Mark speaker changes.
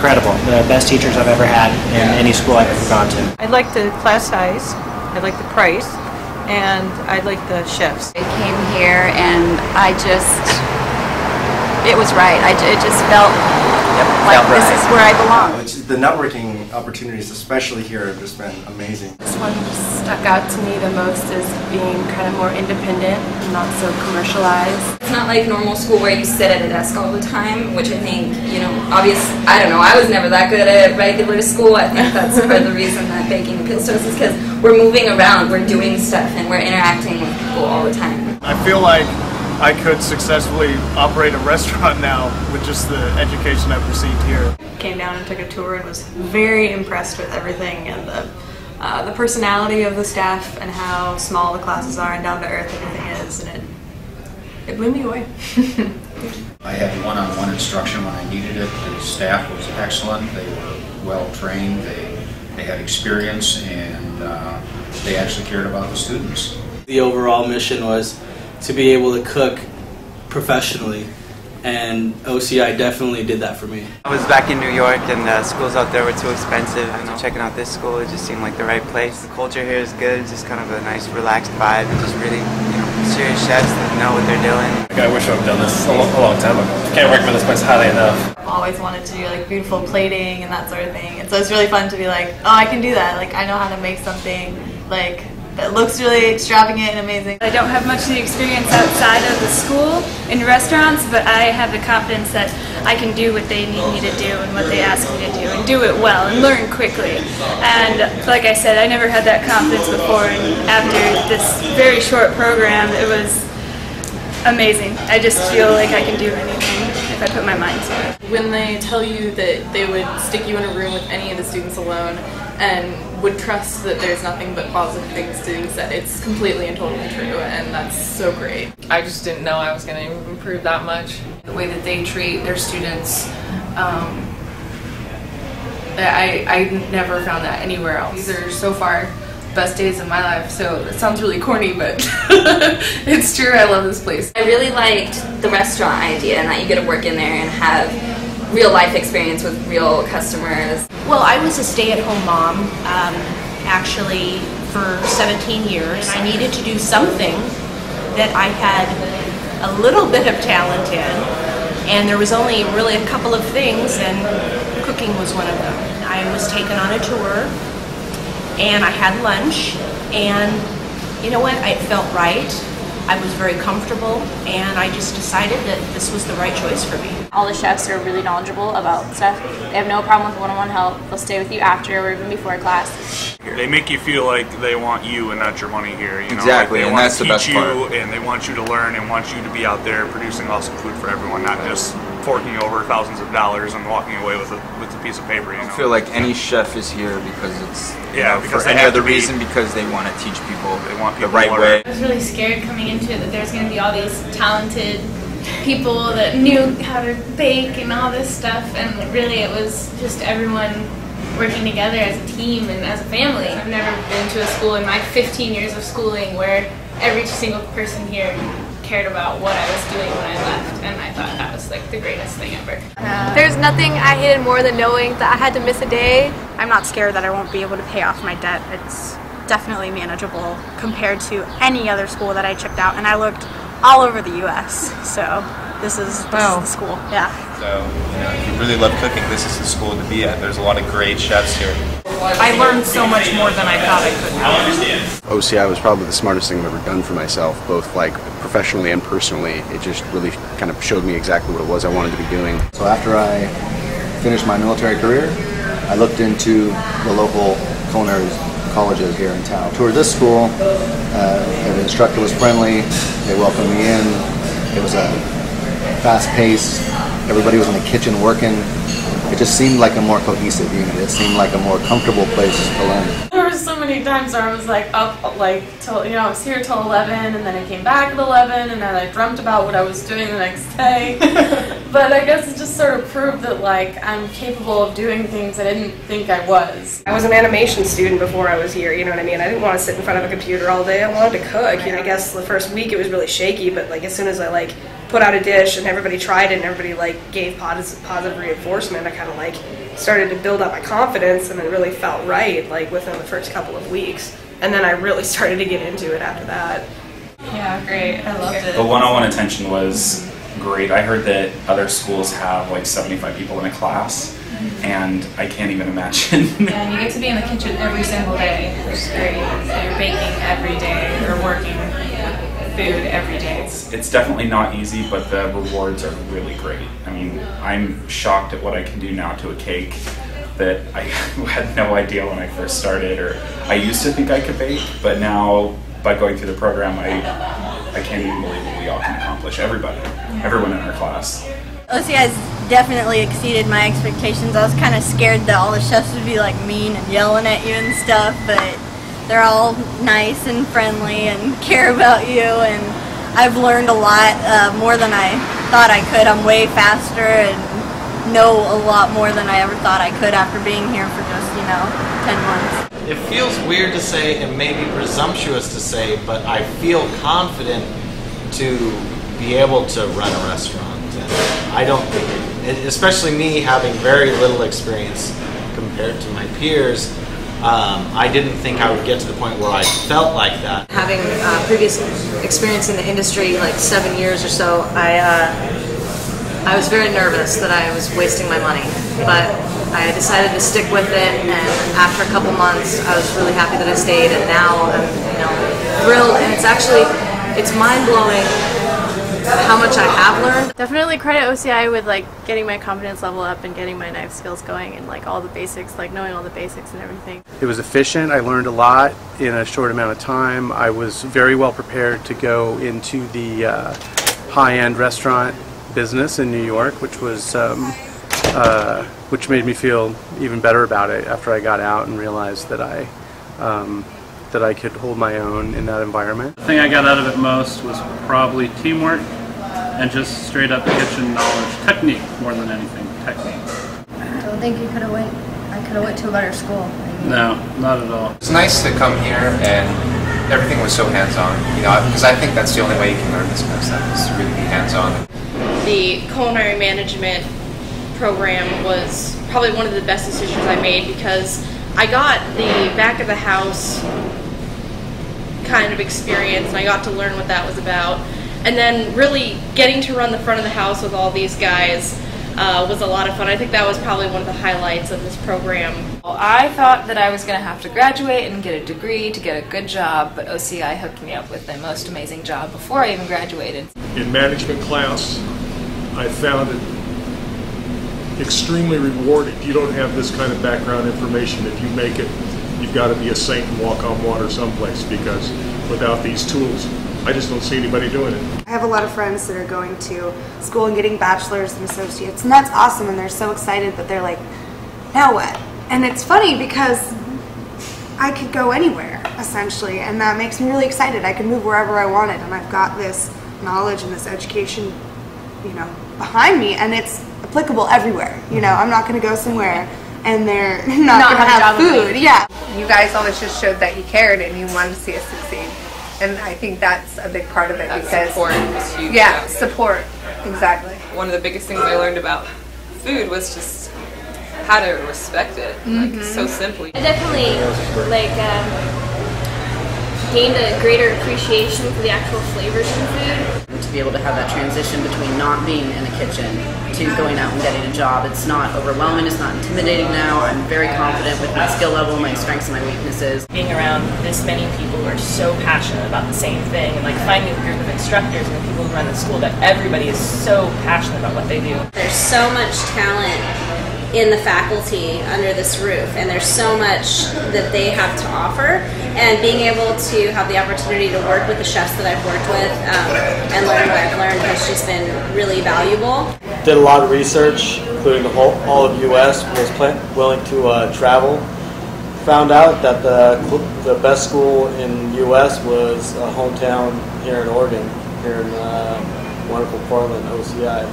Speaker 1: incredible. The best teachers I've ever had in any school I've ever gone to.
Speaker 2: I like the class size, I like the price, and I like the chefs.
Speaker 3: I came here and it was right. It just felt like this is where I belong.
Speaker 4: The networking opportunities, especially here, have just been amazing.
Speaker 5: This one stuck out to me the most as being kind of more independent, not so commercialized.
Speaker 6: It's not like normal school where you sit at a desk all the time, which I think, I don't know, I was never that good at regular school. I think that's part of the reason that baking appeals to us is because we're moving around, we're doing stuff, and we're interacting with people all the time.
Speaker 7: I feel like I could successfully operate a restaurant now with just the education I've received here.
Speaker 8: Came down and took a tour and was very impressed with everything and the personality of the staff and how small the classes are and down to earth everything is, and it blew me away.
Speaker 9: I had one-on-one instruction when I needed it. The staff was excellent. They were well trained. They had experience, and they actually cared about the students.
Speaker 10: The overall mission was to be able to cook professionally, and OCI definitely did that for me.
Speaker 11: I was back in New York and the schools out there were too expensive, and checking out this school, it just seemed like the right place. The culture here is good, it's just kind of a nice relaxed vibe, and just really serious chefs that know what they're doing.
Speaker 12: I wish I would have done this a long time ago. I can't recommend this place highly enough.
Speaker 8: I've always wanted to do like beautiful plating and that sort of thing, and so it's really fun to be like, oh, I can do that. Like, I know how to make something like that looks really extravagant and amazing.
Speaker 13: I don't have much of the experience outside of the school in restaurants, but I have the confidence that I can do what they need me to do and what they ask me to do, and do it well and learn quickly. And like I said, I never had that confidence before, and after this very short program, it was amazing. I just feel like I can do anything if I put my mind to it.
Speaker 14: When they tell you that they would stick you in a room with any of the students alone and would trust that there's nothing but positive things to be said, it's completely and totally true, and that's so great. I just didn't know I was going to improve that much.
Speaker 5: The way that they treat their students, I never found that anywhere else. These are so far best days of my life, so it sounds really corny, but it's true. I love this place.
Speaker 6: I really liked the restaurant idea and that you get to work in there and have real life experience with real customers.
Speaker 15: Well, I was a stay-at-home mom actually for 17 years. I needed to do something that I had a little bit of talent in, and there was only really a couple of things, and cooking was one of them. I was taken on a tour, and I had lunch, and you know what, it felt right. I was very comfortable, and I just decided that this was the right choice for me.
Speaker 16: All the chefs are really knowledgeable about stuff. They have no problem with one-on-one help. They'll stay with you after or even before class.
Speaker 7: They make you feel like they want you and not your money here.
Speaker 17: Exactly, and that's the best part.
Speaker 7: And they want you to learn and want you to be out there producing awesome food for everyone, not just forking over thousands of dollars and walking away with a piece of paper.
Speaker 17: I feel like any chef is here because it's
Speaker 7: because
Speaker 17: for any other reason, because they want to teach people the right way.
Speaker 16: I was really scared coming into it that there's going to be all these talented people that knew how to bake and all this stuff, and really it was just everyone working together as a team and as a family. I've never been to a school in my 15 years of schooling where every single person here cared about what I was doing when I left, and I thought that was like the greatest thing ever.
Speaker 18: There's nothing I hated more than knowing that I had to miss a day. I'm not scared that I won't be able to pay off my debt. It's definitely manageable compared to any other school that I checked out, and I looked all over the U.S. So this is the school. Yeah.
Speaker 19: So if you really love cooking, this is the school to be at. There's a lot of great chefs here.
Speaker 2: I learned so much more than I thought I could.
Speaker 4: I understand. OCI was probably the smartest thing I've ever done for myself, both like professionally and personally. It just really kind of showed me exactly what it was I wanted to be doing. So after I finished my military career, I looked into the local culinary colleges here in town. Toured this school. The instructor was friendly. They welcomed me in. It was a fast pace. Everybody was in the kitchen working. It just seemed like a more cohesive unit. It seemed like a more comfortable place to learn.
Speaker 14: There were so many times where I was like up till I was here till 11, and then I came back at 11, and then I dreamt about what I was doing the next day. But I guess it just sort of proved that like I'm capable of doing things I didn't think I was.
Speaker 5: I was an animation student before I was here, you know what I mean? I didn't want to sit in front of a computer all day. I wanted to cook. I guess the first week it was really shaky, but like as soon as I
Speaker 20: put out a dish and everybody tried it and everybody like gave positive reinforcement, I kind of like started to build up my confidence, and it really felt right like within the first couple of weeks. And then I really started to get into it after that.
Speaker 8: Yeah, great. I loved it.
Speaker 21: The one-on-one attention was great. I heard that other schools have like 75 people in a class, and I can't even imagine.
Speaker 8: Yeah, and you get to be in the kitchen every single day, which is great. So you're baking every day, or working food every day.
Speaker 21: It's definitely not easy, but the rewards are really great. I mean, I'm shocked at what I can do now to a cake that I had no idea when I first started, or I used to think I could bake, but now by going through the program, I can't even believe what we all can accomplish. Everyone in our class.
Speaker 22: OCI has definitely exceeded my expectations. I was kind of scared that all the chefs would be like mean and yelling at you and stuff, but they're all nice and friendly and care about you, and I've learned a lot, more than I thought I could. I'm way faster and know a lot more than I ever thought I could after being here for just, 10 months.
Speaker 23: It feels weird to say and maybe presumptuous to say, but I feel confident to be able to run a restaurant. And I don't think, especially me having very little experience compared to my peers, I didn't think I would get to the point where I felt like that.
Speaker 24: Having previous experience in the industry, like 7 years or so, I was very nervous that I was wasting my money, but I decided to stick with it, and after a couple months I was really happy that I stayed, and now I'm thrilled, and it's mind-blowing how much I have learned.
Speaker 25: Definitely credit OCI with getting my confidence level up and getting my knife skills going, and all the basics, knowing all the basics and everything.
Speaker 26: It was efficient. I learned a lot in a short amount of time. I was very well prepared to go into the high-end restaurant business in New York, which made me feel even better about it after I got out and realized that I could hold my own in that environment.
Speaker 27: The thing I got out of it most was probably teamwork and just straight up kitchen knowledge. Technique more than anything. Technique.
Speaker 28: I don't think I could have went to a better school.
Speaker 27: No, not at all.
Speaker 29: It's nice to come here, and everything was so hands-on, because I think that's the only way you can learn this kind of stuff, is to really be hands-on.
Speaker 30: The culinary management program was probably one of the best decisions I made, because I got the back of the house kind of experience, and I got to learn what that was about. And then really getting to run the front of the house with all these guys was a lot of fun. I think that was probably one of the highlights of this program.
Speaker 31: Well, I thought that I was going to have to graduate and get a degree to get a good job, but OCI hooked me up with the most amazing job before I even graduated.
Speaker 32: In management class, I found it extremely rewarding. You don't have this kind of background information. If you make it, you've got to be a saint and walk on water someplace, because without these tools, I just don't see anybody doing it.
Speaker 33: I have a lot of friends that are going to school and getting bachelor's and associates, and that's awesome, and they're so excited, but they're like, now what? And it's funny because I could go anywhere, essentially, and that makes me really excited. I could move wherever I wanted, and I've got this knowledge and this education, behind me, and it's applicable everywhere. I'm not going to go somewhere and they're not going to have food. Yeah.
Speaker 34: You guys always just showed that you cared and you wanted to see us succeed. And I think that's a big part of it, because
Speaker 35: support is huge.
Speaker 34: Yeah, support. Exactly.
Speaker 35: One of the biggest things I learned about food was just how to respect it, so simply.
Speaker 13: I definitely gained a greater appreciation for the actual flavors in food.
Speaker 36: To be able to have that transition between not being in the kitchen to going out and getting a job, it's not overwhelming, it's not intimidating now. I'm very confident with my skill level, my strengths and my weaknesses.
Speaker 37: Being around this many people who are so passionate about the same thing, and finding a group of instructors and the people who run the school, that everybody is so passionate about what they do.
Speaker 38: There's so much talent in the faculty under this roof, and there's so much that they have to offer, and being able to have the opportunity to work with the chefs that I've worked with and learn what I've learned has just been really valuable.
Speaker 10: Did a lot of research, including all of U.S., was willing to travel. Found out that the best school in U.S. was a hometown here in Oregon, here in wonderful Portland, OCI.